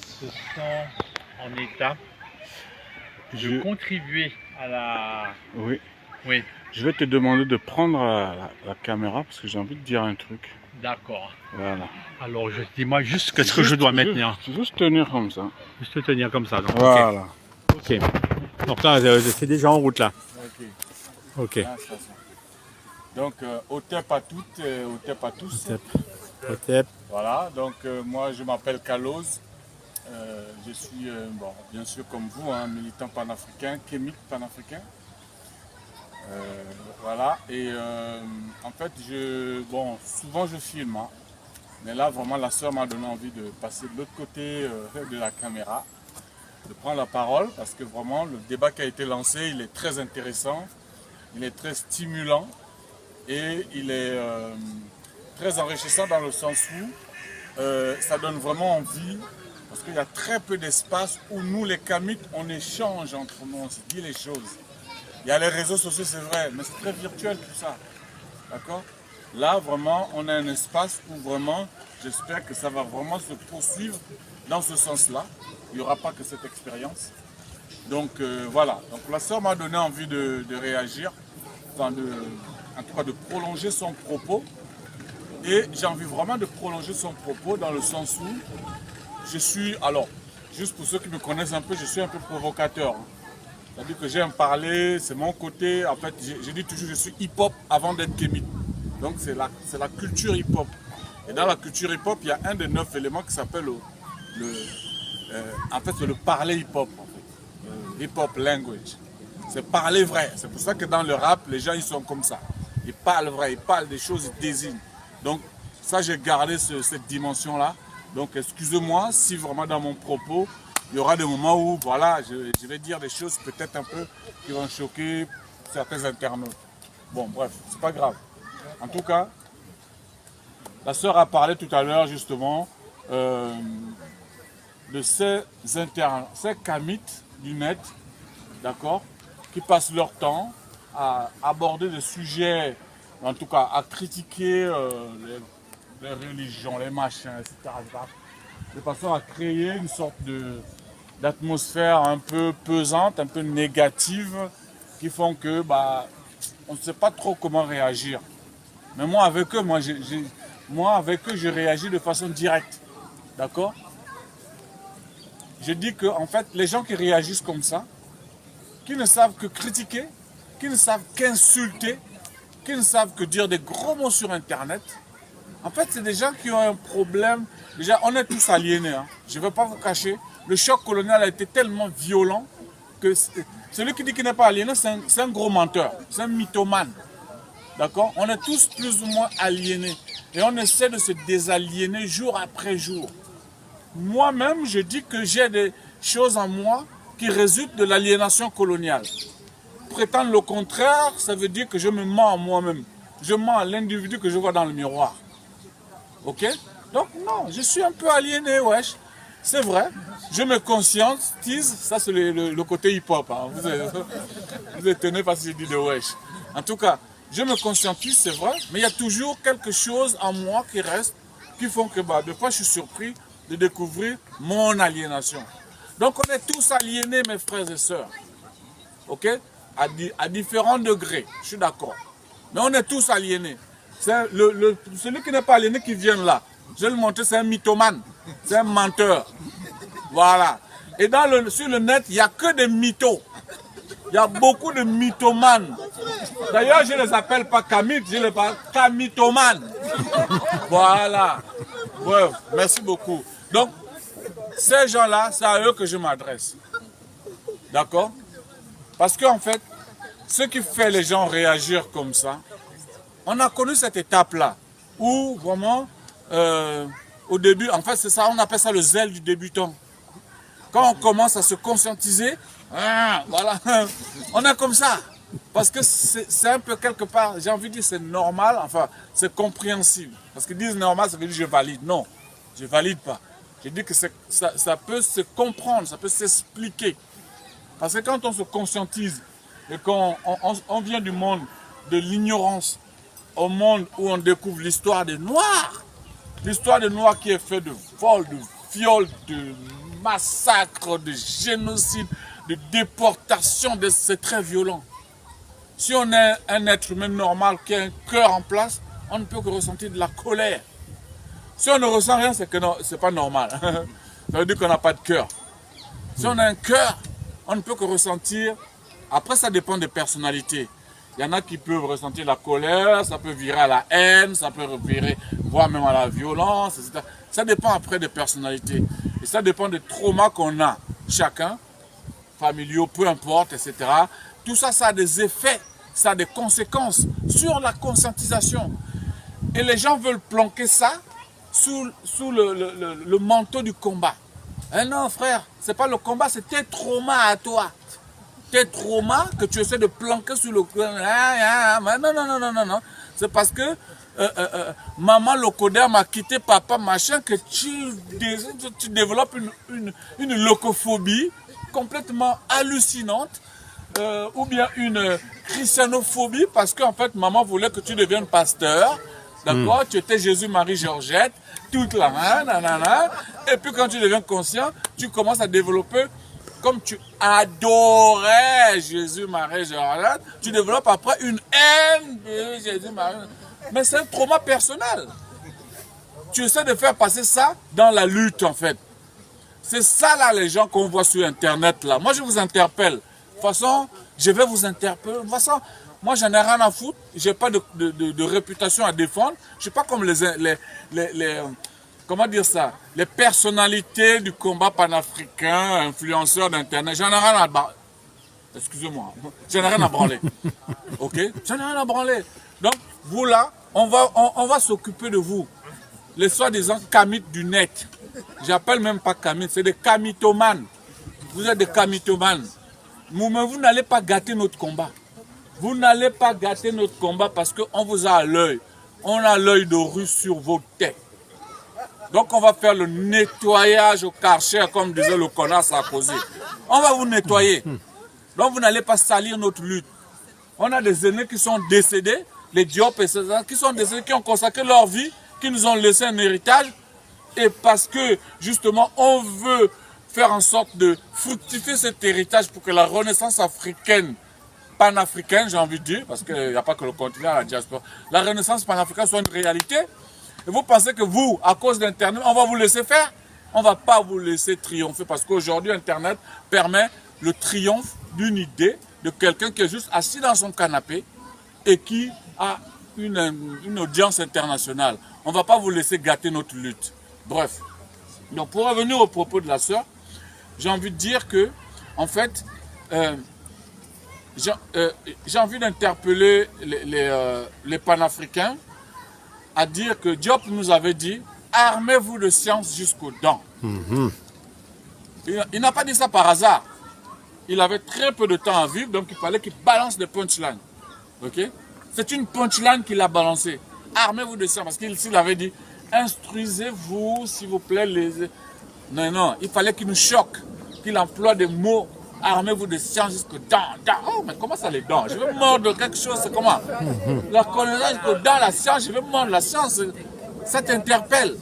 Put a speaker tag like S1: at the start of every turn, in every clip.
S1: se sent en état de contribuer à la...
S2: Oui.
S1: Oui,
S2: Je vais te demander de prendre la caméra parce que j'ai envie de dire un truc.
S1: d'accord.
S2: Voilà.
S1: Alors, dis-moi juste qu'est-ce que je dois maintenir.
S2: Juste tenir comme ça.
S1: Juste te tenir comme ça. Donc,
S2: Voilà.
S1: ok. Donc là, c'est déjà en route là.
S2: Ok.
S1: Ok.
S2: Là, ça, ça. Donc, au TEP à toutes, au TEP à tous.
S1: Peut-être.
S2: Voilà, donc moi je m'appelle Kaloz. Je suis, bon, bien sûr comme vous, un militant panafricain, kémique panafricain. Voilà, et en fait, bon, souvent je filme, hein, mais là vraiment la sœur m'a donné envie de passer de l'autre côté de la caméra, de prendre la parole, parce que vraiment le débat qui a été lancé, il est très intéressant, il est très stimulant et il est très enrichissant dans le sens où ça donne vraiment envie, parce qu'il y a très peu d'espace où nous les kamites, on échange entre nous, on se dit les choses. Il y a les réseaux sociaux, c'est vrai, mais c'est très virtuel tout ça. D'accord? Là, vraiment, on a un espace où vraiment, j'espère que ça va vraiment se poursuivre dans ce sens-là. Il n'y aura pas que cette expérience. Donc voilà. Donc la sœur m'a donné envie de réagir, enfin en tout cas de prolonger son propos. Et j'ai envie vraiment de prolonger son propos dans le sens où je suis, alors, juste pour ceux qui me connaissent un peu, je suis un peu provocateur. Hein. C'est-à-dire que j'aime parler, c'est mon côté. En fait, je dis toujours que je suis hip-hop avant d'être kémite. Donc c'est la culture hip-hop. Et dans la culture hip-hop, il y a un des 9 éléments qui s'appelle en fait, c'est le parler hip-hop. En fait. Hip-hop language. C'est parler vrai. C'est pour ça que dans le rap, les gens ils sont comme ça. Ils parlent vrai, ils parlent des choses, ils désignent. Donc ça, j'ai gardé cette dimension-là. Donc excusez-moi si vraiment dans mon propos, il y aura des moments où voilà, je vais dire des choses peut-être un peu qui vont choquer certains internautes. Bon, bref, c'est pas grave. En tout cas, la sœur a parlé tout à l'heure justement de ces kamites du net, d'accord, qui passent leur temps à aborder des sujets, en tout cas à critiquer les religions, les machins, etc. De façon à créer une sorte d'atmosphère un peu pesante, un peu négative, qui font que on ne sait pas trop comment réagir. Mais moi avec eux, je réagis de façon directe. D'accord? Je dis que en fait, les gens qui réagissent comme ça, qui ne savent que critiquer, qui ne savent qu'insulter, qui ne savent que dire des gros mots sur Internet, en fait, c'est des gens qui ont un problème. Déjà, on est tous aliénés. Hein. Je ne vais pas vous cacher. Le choc colonial a été tellement violent que celui qui dit qu'il n'est pas aliéné, c'est un gros menteur. C'est un mythomane. D'accord? On est tous plus ou moins aliénés. Et on essaie de se désaliéner jour après jour. Moi-même, je dis que j'ai des choses en moi qui résultent de l'aliénation coloniale. Prétendre le contraire, ça veut dire que je me mens à moi-même. Je mens à l'individu que je vois dans le miroir. Ok? Donc non, je suis un peu aliéné, wesh. C'est vrai. Je me conscientise. Ça, c'est le côté hip-hop. Hein. Vous êtes étonné parce que je dis de wesh. En tout cas, je me conscientise, c'est vrai. Mais il y a toujours quelque chose en moi qui reste, qui font que des fois, je suis surpris de découvrir mon aliénation. Donc, on est tous aliénés, mes frères et sœurs. Ok? À différents degrés. Je suis d'accord. Mais on est tous aliénés. Celui qui n'est pas aliéné qui vient là. Je vais le montrer, c'est un mythomane. C'est un menteur. Voilà. Et sur le net, il n'y a que des mythos. Il y a beaucoup de mythomanes. D'ailleurs, je ne les appelle pas kamites, je les appelle kamitomanes. Voilà. Bref, merci beaucoup. Donc, ces gens-là, c'est à eux que je m'adresse. D'accord? Parce qu'en fait, ce qui fait les gens réagir comme ça, on a connu cette étape-là, où vraiment, au début, en fait, c'est ça, on appelle ça le zèle du débutant. Quand on commence à se conscientiser, voilà, on est comme ça. Parce que c'est un peu quelque part, j'ai envie de dire c'est normal, enfin, c'est compréhensible. Parce qu'ils disent normal, ça veut dire je valide. Non, je valide pas. Je dis que ça peut se comprendre, ça peut s'expliquer. Parce que quand on se conscientise et qu'on vient du monde de l'ignorance au monde où on découvre l'histoire des Noirs, l'histoire des Noirs qui est faite de vols, de viols, de massacres, de génocide, de déportation, c'est très violent. Si on est un être humain normal qui a un cœur en place, on ne peut que ressentir de la colère. Si on ne ressent rien, c'est que c'est pas normal. Ça veut dire qu'on n'a pas de cœur. Si on a un cœur, on ne peut que ressentir. Après, ça dépend des personnalités. Il y en a qui peuvent ressentir la colère, ça peut virer à la haine, ça peut virer, voire même à la violence, etc. Ça dépend après des personnalités. Et ça dépend des traumas qu'on a, chacun, familiaux, peu importe, etc. Tout ça, ça a des effets, ça a des conséquences sur la conscientisation. Et les gens veulent planquer ça sous le manteau du combat. Eh non, frère, c'est pas le combat, c'est tes traumas à toi. Tes traumas que tu essaies de planquer sous le... Non. C'est parce que maman locoder m'a quitté, papa, machin, que tu développes une locophobie complètement hallucinante, ou bien une christianophobie, parce qu'en fait, maman voulait que tu deviennes pasteur. D'accord, tu étais Jésus, Marie, Georgette, toute la nanana. Et puis quand tu deviens conscient, tu commences à développer, comme tu adorais Jésus, Marie, Georgette, tu développes après une haine de Jésus, Marie. Mais c'est un trauma personnel. Tu essaies de faire passer ça dans la lutte, en fait. C'est ça, là, les gens qu'on voit sur Internet, là. Moi, je vous interpelle. De toute façon, je vais vous interpeller. De toute façon, moi, j'en ai rien à foutre. Je n'ai pas de réputation à défendre. Je ne suis pas comme comment dire ça, les personnalités du combat panafricain, influenceurs d'Internet. J'en ai rien à branler. Excusez-moi. J'en ai rien à branler. OK? J'en ai rien à branler. Donc, vous, là, on va s'occuper de vous. Les soi-disant kamites du net. J'appelle même pas kamites, c'est des kamitomanes. Vous êtes des kamitomanes. Mais vous n'allez pas gâter notre combat. Vous n'allez pas gâter notre combat parce qu'on vous a à l'œil. On a l'œil de rue sur vos têtes. Donc on va faire le nettoyage au Karcher, comme disait le connard Sarkozy. On va vous nettoyer. Donc vous n'allez pas salir notre lutte. On a des aînés qui sont décédés, les Diop et ces gens qui sont décédés, qui ont consacré leur vie, qui nous ont laissé un héritage. Et parce que justement on veut faire en sorte de fructifier cet héritage pour que la renaissance africaine, panafricaine, j'ai envie de dire, parce qu'il n'y a pas que le continent, la diaspora, la renaissance panafricaine soit une réalité. Et vous pensez que vous, à cause d'Internet, on va vous laisser faire? On ne va pas vous laisser triompher, parce qu'aujourd'hui, Internet permet le triomphe d'une idée de quelqu'un qui est juste assis dans son canapé et qui a une audience internationale. On ne va pas vous laisser gâter notre lutte. Bref. Donc, pour revenir au propos de la sœur, j'ai envie de dire que, en fait, j'ai envie d'interpeller les panafricains à dire que Diop nous avait dit « Armez-vous de science jusqu'aux dents ». Il n'a pas dit ça par hasard. Il avait très peu de temps à vivre, donc il fallait qu'il balance des punchlines. Okay? C'est une punchline qu'il a balancée. Armez-vous de science, parce qu'il avait dit « Instruisez-vous, s'il vous plaît, les... » Non, il fallait qu'il nous choque, qu'il emploie des mots. Armez-vous de science jusqu'aux dents. Oh, mais comment ça les dents? Je vais mordre quelque chose, c'est comment? La connaissance jusqu'aux dents, la science, je vais mordre la science. Ça t'interpelle.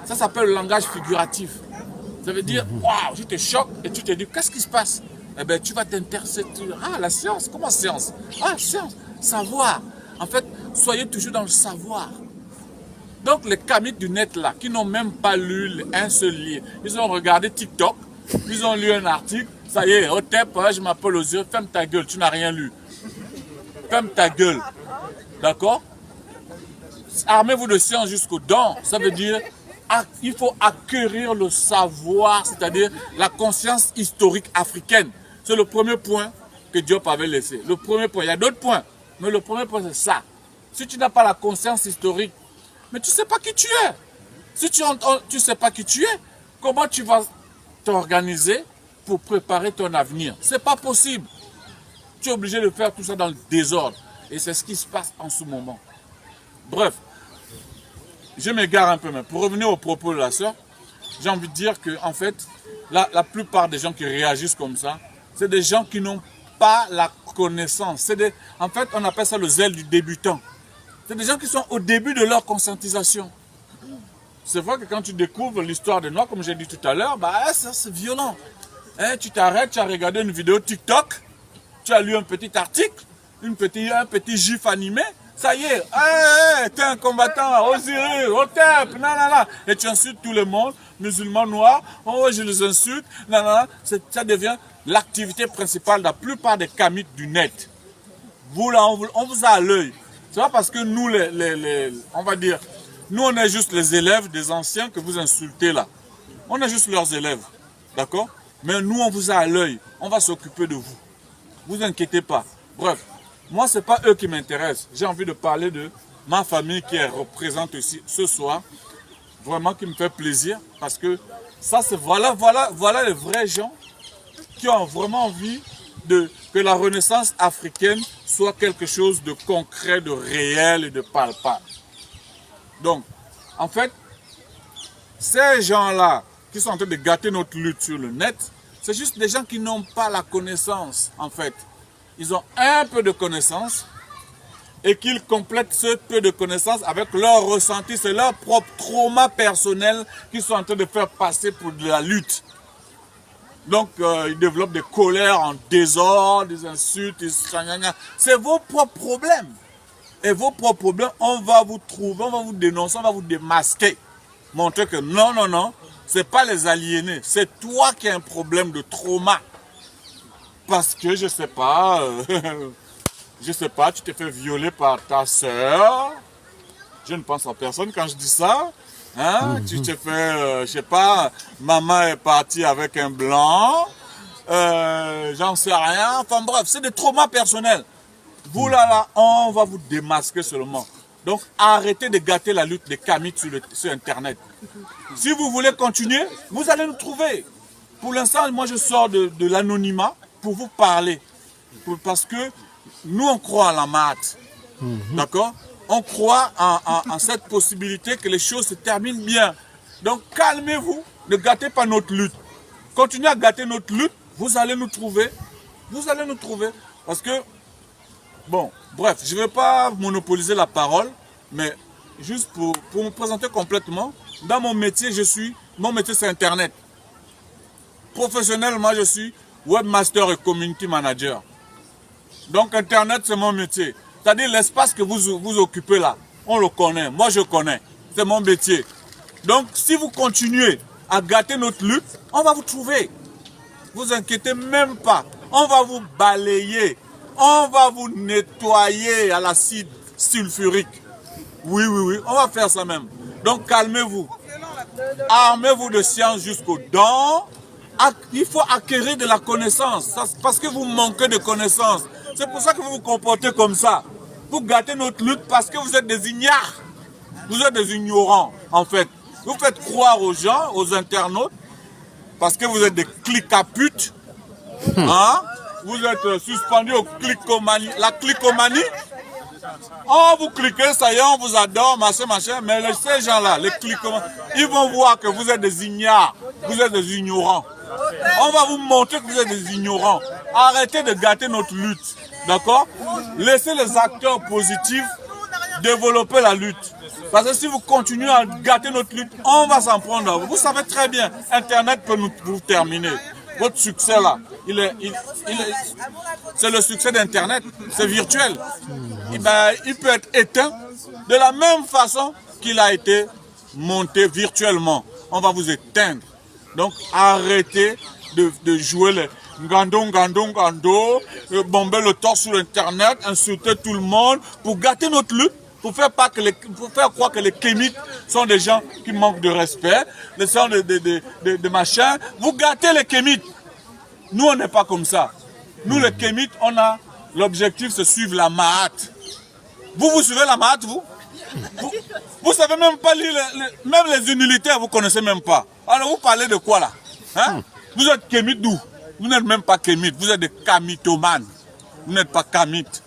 S2: Ça s'appelle le langage figuratif. Ça veut dire, waouh, je te choque et tu te dis, qu'est-ce qui se passe? Eh bien, tu vas t'intercepter. Ah, la science, comment science? Ah, science, savoir. En fait, soyez toujours dans le savoir. Donc, les kamites du net là, qui n'ont même pas lu un seul livre, ils ont regardé TikTok, ils ont lu un article. Ça y est, au tep, je m'appelle aux yeux, ferme ta gueule, tu n'as rien lu. Ferme ta gueule. D'accord? Armez-vous de science jusqu'aux dents. Ça veut dire, il faut acquérir le savoir, c'est-à-dire la conscience historique africaine. C'est le premier point que Diop avait laissé. Le premier point, il y a d'autres points, mais le premier point c'est ça. Si tu n'as pas la conscience historique, mais tu ne sais pas qui tu es. Si tu ne sais pas qui tu es, comment tu vas t'organiser pour préparer ton avenir? C'est pas possible. Tu es obligé de faire tout ça dans le désordre. Et c'est ce qui se passe en ce moment. Bref, je m'égare un peu, mais pour revenir au propos de la sœur, j'ai envie de dire que, en fait, la plupart des gens qui réagissent comme ça, c'est des gens qui n'ont pas la connaissance. En fait, on appelle ça le zèle du débutant. C'est des gens qui sont au début de leur conscientisation. c'est vrai que quand tu découvres l'histoire des Noirs, comme j'ai dit tout à l'heure, bah, ça c'est violent. Hein, tu t'arrêtes, tu as regardé une vidéo TikTok, tu as lu un petit article, un petit gif animé, ça y est, t'es un combattant, Osiris, Otep, nanana, et tu insultes tout le monde, musulmans noirs, oh je les insulte, nanana, ça devient l'activité principale de la plupart des kamites du net. Vous là, on vous a à l'œil. C'est pas parce que nous, on va dire, nous on est juste les élèves des anciens que vous insultez là. On est juste leurs élèves, d'accord? Mais nous on vous a à l'œil, on va s'occuper de vous. Vous inquiétez pas. Bref, moi c'est pas eux qui m'intéressent. J'ai envie de parler de ma famille qui est représente ici ce soir. Vraiment qui me fait plaisir parce que ça c'est voilà les vrais gens qui ont vraiment envie que la renaissance africaine soit quelque chose de concret, de réel et de palpable. Donc, en fait, ces gens-là qui sont en train de gâter notre lutte sur le net, c'est juste des gens qui n'ont pas la connaissance, en fait. Ils ont un peu de connaissance et qu'ils complètent ce peu de connaissance avec leur ressenti, c'est leur propre trauma personnel qu'ils sont en train de faire passer pour de la lutte. Donc, ils développent des colères en désordre, des insultes, c'est vos propres problèmes. Et vos propres problèmes, on va vous trouver, on va vous dénoncer, on va vous démasquer. Montrer que non, non, non, c'est pas les aliénés, c'est toi qui as un problème de trauma. Parce que, je sais pas, tu t'es fait violer par ta sœur. Je ne pense à personne quand je dis ça. Hein? Tu t'es fait, je sais pas, maman est partie avec un blanc, j'en sais rien. Enfin bref, c'est des traumas personnels. Vous là, on va vous démasquer seulement. Donc arrêtez de gâter la lutte des kamites sur Internet. Si vous voulez continuer, vous allez nous trouver. Pour l'instant, moi je sors de l'anonymat pour vous parler. Parce que nous on croit à la maths. D'accord? On croit en cette possibilité que les choses se terminent bien. Donc calmez-vous, ne gâtez pas notre lutte. Continuez à gâter notre lutte, vous allez nous trouver. Vous allez nous trouver. Parce que, bon, bref, je ne vais pas monopoliser la parole, mais juste pour me présenter complètement, dans mon métier, mon métier c'est Internet. Professionnellement, je suis webmaster et community manager. Donc Internet, c'est mon métier. C'est-à-dire l'espace que vous occupez là, on le connaît, moi je connais, c'est mon métier. Donc si vous continuez à gâter notre lutte, on va vous trouver. Vous inquiétez même pas, on va vous balayer, on va vous nettoyer à l'acide sulfurique. Oui, on va faire ça même. Donc calmez-vous, armez-vous de science jusqu'aux dents. Il faut acquérir de la connaissance, parce que vous manquez de connaissance. C'est pour ça que vous vous comportez comme ça. Vous gâtez notre lutte parce que vous êtes des ignares. Vous êtes des ignorants, en fait. Vous faites croire aux gens, aux internautes, parce que vous êtes des clics à pute. Hein? Vous êtes suspendus au clicomanie. La clicomanie, oh, vous cliquez, ça y est, on vous adore, machin. Mais ces gens-là, les clicomanes, ils vont voir que vous êtes des ignares. Vous êtes des ignorants. On va vous montrer que vous êtes des ignorants. Arrêtez de gâter notre lutte. D'accord? Laissez les acteurs positifs développer la lutte. Parce que si vous continuez à gâter notre lutte, on va s'en prendre à vous. Vous savez très bien, Internet peut vous terminer. Votre succès là, c'est le succès d'Internet. C'est virtuel. Il peut être éteint de la même façon qu'il a été monté virtuellement. On va vous éteindre. Donc arrêtez de jouer les gando, bomber le torse sur Internet, insulter tout le monde pour gâter notre lutte, pour faire croire que les kémites sont des gens qui manquent de respect, les gens de machin. Vous gâtez les kémites. Nous, on n'est pas comme ça. Nous, les kémites, on a l'objectif, c'est suivre la Mahat. Vous suivez la Mahat, vous? Vous savez même pas lire, même les unilitaires, vous connaissez même pas. Alors vous parlez de quoi là? Hein? Vous êtes kémite d'où? Vous n'êtes même pas kémite, vous êtes des kamitomanes. Vous n'êtes pas kamite.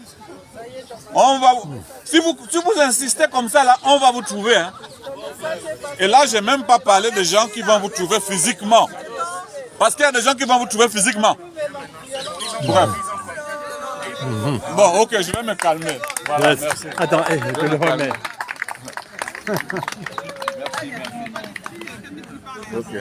S2: Si vous insistez comme ça là, on va vous trouver. Hein? Et là, j'ai même pas parlé de gens qui vont vous trouver physiquement. Parce qu'il y a des gens qui vont vous trouver physiquement. Bref. Bon, ok, je vais me calmer. Voilà, merci.
S1: Attends, je le remets.
S2: Merci. Ok.